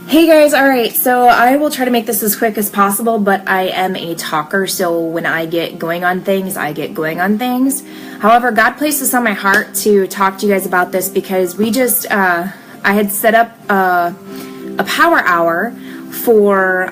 Hey guys, alright, so I will try to make this as quick as possible, but I am a talker, so when I get going on things, I get going on things. However, God placed this on my heart to talk to you guys about this because we just, I had set up a power hour for,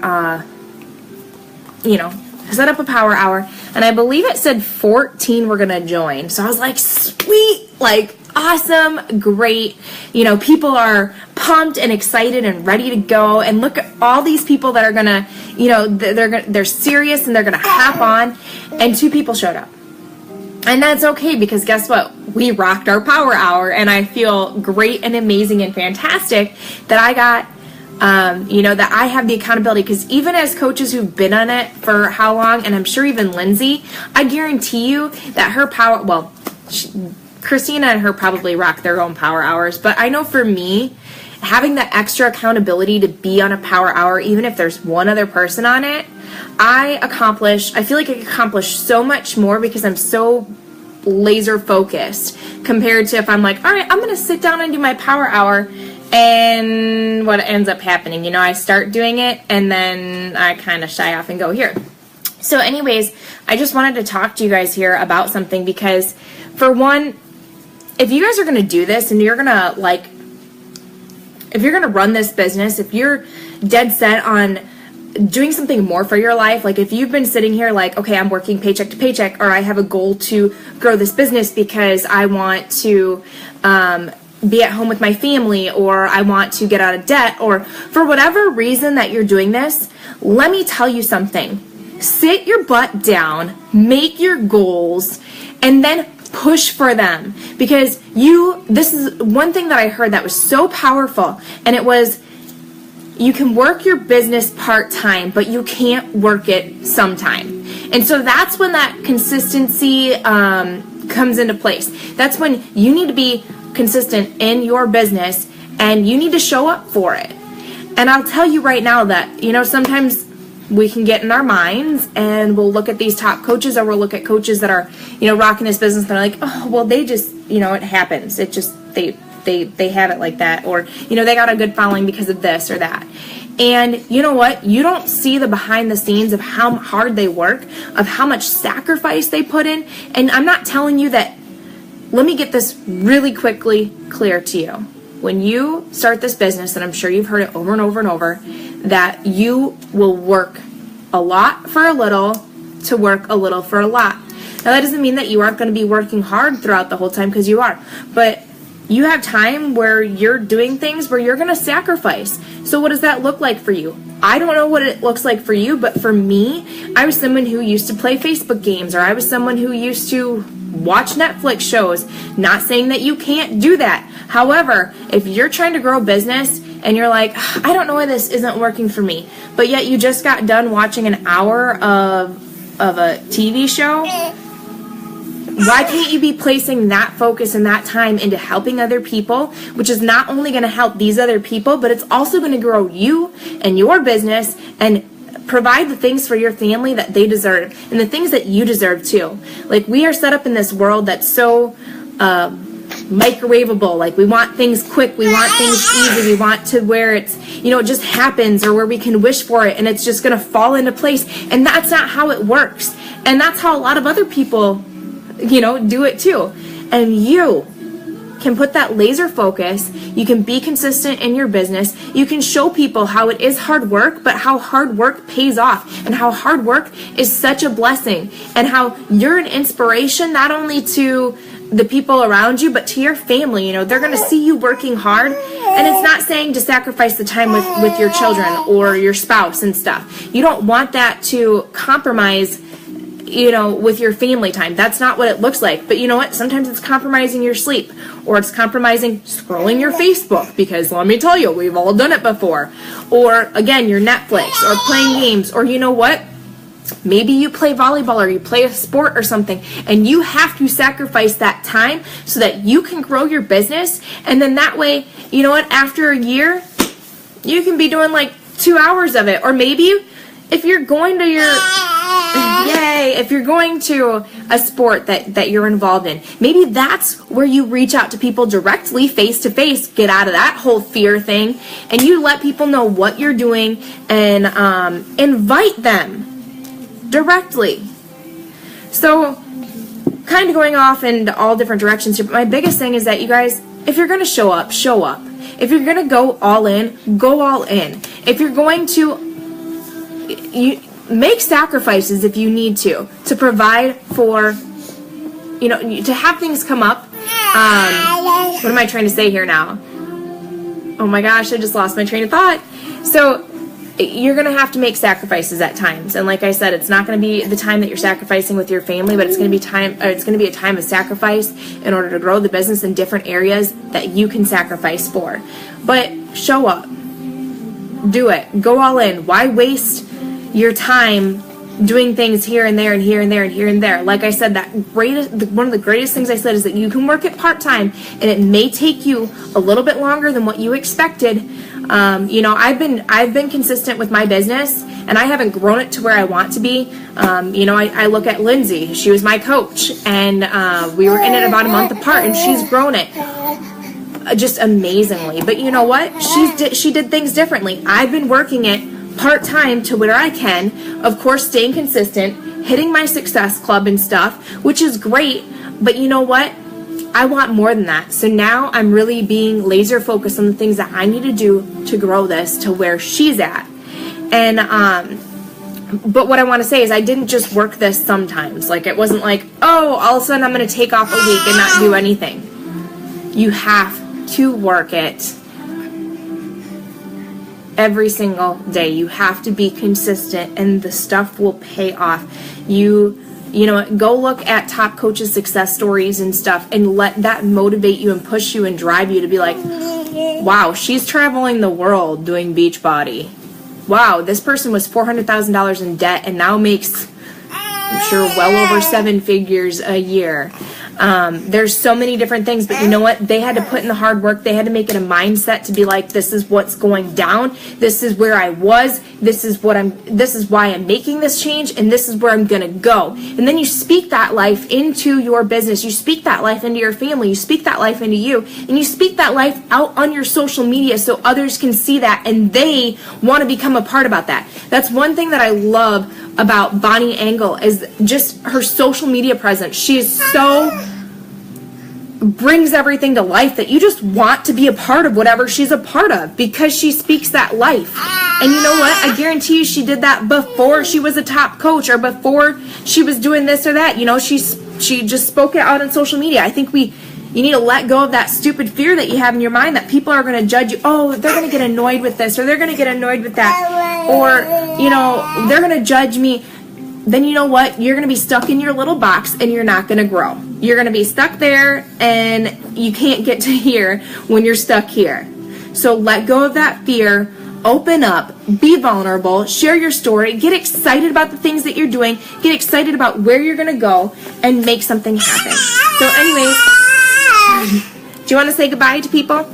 set up a power hour, and I believe it said 14 were going to join. So I was like, sweet, like, awesome, great. People are pumped and excited and ready to go. And look at all these people that are going to, they're serious and they're going to hop on. And 2 people showed up. And that's okay because guess what? We rocked our power hour and I feel great and amazing and fantastic that I got that I have the accountability, because even as coaches who've been on it for how long, and I'm sure even Lindsay, I guarantee you that her power, Christina and her probably rock their own power hours, but I know for me, having that extra accountability to be on a power hour, even if there's one other person on it, I feel like I accomplish so much more because I'm so laser focused compared to if I'm like, all right, I'm going to sit down and do my power hour. And what ends up happening, I start doing it and then I kind of shy off and go here. So anyways, I just wanted to talk to you guys here about something because, for one, if you guys are going to do this and you're going to if you're going to run this business, if you're dead set on doing something more for your life, like if you've been sitting here like, okay, I'm working paycheck to paycheck, or I have a goal to grow this business because I want to, be at home with my family, or I want to get out of debt, or for whatever reason that you're doing this, let me tell you something. Sit your butt down, make your goals, and then push for them. Because this is one thing that I heard that was so powerful, and it was, you can work your business part-time, but you can't work it sometime. And so that's when that consistency comes into place. That's when you need to be consistent in your business and you need to show up for it. And I'll tell you right now that, sometimes we can get in our minds and we'll look at these top coaches, or we'll look at coaches that are, rocking this business, and they're like, oh, well, they just, it happens. It just, they have it like that, or, they got a good following because of this or that. And you know what? You don't see the behind the scenes of how hard they work, of how much sacrifice they put in. And I'm not telling you that. Let me get this really quickly clear to you. When you start this business, and I'm sure you've heard it over and over and over, that you will work a lot for a little to work a little for a lot. Now, that doesn't mean that you aren't going to be working hard throughout the whole time, because you are. But you have time where you're doing things where you're going to sacrifice. So what does that look like for you? I don't know what it looks like for you, but for me, I was someone who used to play Facebook games, or I was someone who used to watch Netflix shows. Not saying that you can't do that. However, if you're trying to grow a business and you're like, I don't know why this isn't working for me, but yet you just got done watching an hour of a TV show, why can't you be placing that focus and that time into helping other people, which is not only going to help these other people, but it's also going to grow you and your business and provide the things for your family that they deserve and the things that you deserve too. Like, we are set up in this world that's so microwavable. Like, we want things quick, we want things easy, we want to where it's, it just happens, or where we can wish for it and it's just going to fall into place. And that's not how it works. And that's how a lot of other people do it too. And you can put that laser focus, you can be consistent in your business, you can show people how it is hard work, but how hard work pays off, and how hard work is such a blessing, and how you're an inspiration not only to the people around you, but to your family. They're going to see you working hard, and it's not saying to sacrifice the time with your children or your spouse and stuff. You don't want that to compromise with your family time. That's not what it looks like. But you know what? Sometimes it's compromising your sleep, or it's compromising scrolling your Facebook, because let me tell you, we've all done it before. Or again, your Netflix, or playing games, or you know what? Maybe you play volleyball, or you play a sport or something, and you have to sacrifice that time so that you can grow your business. And then that way, you know what? After a year, you can be doing like 2 hours of it. Or maybe if you're going to your Yay! If you're going to a sport that you're involved in, maybe that's where you reach out to people directly, face to face, get out of that whole fear thing, and you let people know what you're doing and invite them directly. So, kind of going off in all different directions here, but my biggest thing is that you guys, if you're going to show up, show up. If you're going to go all in, go all in. If you're going to make sacrifices if you need to provide for, to have things come up. What am I trying to say here now? Oh my gosh, I just lost my train of thought. So you're going to have to make sacrifices at times. And like I said, it's not going to be the time that you're sacrificing with your family, but it's going to be a time of sacrifice in order to grow the business in different areas that you can sacrifice for. But show up. Do it. Go all in. Why waste your time doing things here and there and here and there and here and there? Like I said, one of the greatest things I said is that you can work it part-time, and it may take you a little bit longer than what you expected. I've been consistent with my business, and I haven't grown it to where I want to be. I look at Lindsay. She was my coach, and we were in it about a month apart, and she's grown it just amazingly. But you know what? She did things differently. I've been working it part-time to where I can, of course, staying consistent, hitting my success club and stuff, which is great. But you know what? I want more than that. So now I'm really being laser focused on the things that I need to do to grow this to where she's at. And but what I want to say is I didn't just work this sometimes. Like, it wasn't like, oh, all of a sudden I'm going to take off a week and not do anything. You have to work it every single day. You have to be consistent, and the stuff will pay off. Go look at top coaches' success stories and stuff, and let that motivate you and push you and drive you to be like, wow, she's traveling the world doing Beachbody. Wow, this person was $400,000 in debt and now makes, I'm sure, well over 7 figures a year. There's so many different things, but you know what? They had to put in the hard work. They had to make it a mindset to be like, this is what's going down. This is where I was. This is why I'm making this change, and this is where I'm going to go. And then you speak that life into your business. You speak that life into your family. You speak that life into you, and you speak that life out on your social media so others can see that, and they want to become a part about that. That's one thing that I love about Bonnie Engel, is just her social media presence. She is so brings everything to life that you just want to be a part of whatever she's a part of, because she speaks that life. And you know what? I guarantee you she did that before she was a top coach, or before she was doing this or that. She just spoke it out on social media. I think you need to let go of that stupid fear that you have in your mind that people are going to judge you. Oh, they're going to get annoyed with this, or they're going to get annoyed with that, or they're going to judge me. Then you know what? You're going to be stuck in your little box, and you're not going to grow. You're going to be stuck there, and you can't get to here when you're stuck here. So let go of that fear. Open up. Be vulnerable. Share your story. Get excited about the things that you're doing. Get excited about where you're going to go, and make something happen. So anyways, do you want to say goodbye to people?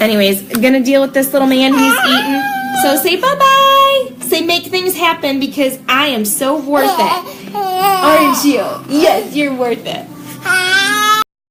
Anyways, I'm going to deal with this little man. He's eating. So say bye-bye. Say make things happen, because I am so worth it. Aren't you? Yes, you're worth it.